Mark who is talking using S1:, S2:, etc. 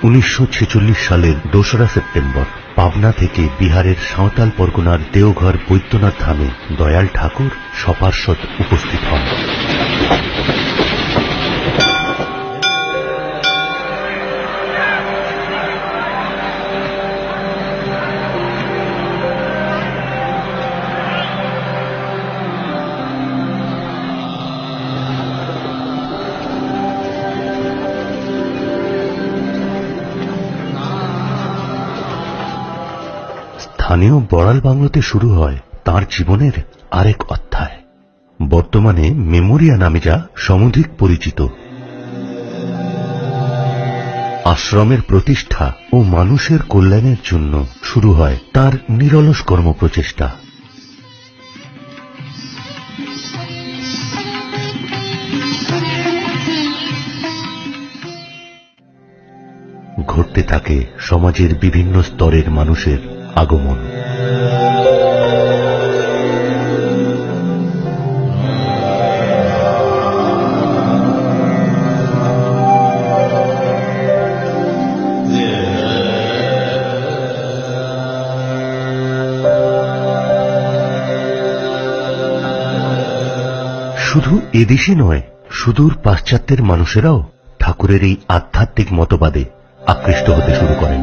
S1: 1946 সালের 2রা সেপ্টেম্বর পাবনা থেকে বিহারের সাঁওতাল পরগনার দেওঘর বৈদ্যনাথ ধামে দয়াল ঠাকুর সপার্ষদ উপস্থিত হন। স্থানীয় বড়াল বাংলোতে শুরু হয় তাঁর জীবনের আরেক অধ্যায়, বর্তমানে মেমোরিয়া নামে যা সমধিক পরিচিত। আশ্রমের প্রতিষ্ঠা ও মানুষের কল্যাণের জন্য শুরু হয় তাঁর নিরলস কর্মপ্রচেষ্টা। ঘটতে থাকে সমাজের বিভিন্ন স্তরের মানুষের আগমন। শুধু এদেশে নয়, সুদূর পাশ্চাত্যের মানুষেরাও ঠাকুরের এই আধ্যাত্মিক মতবাদে আকৃষ্ট হতে শুরু করেন।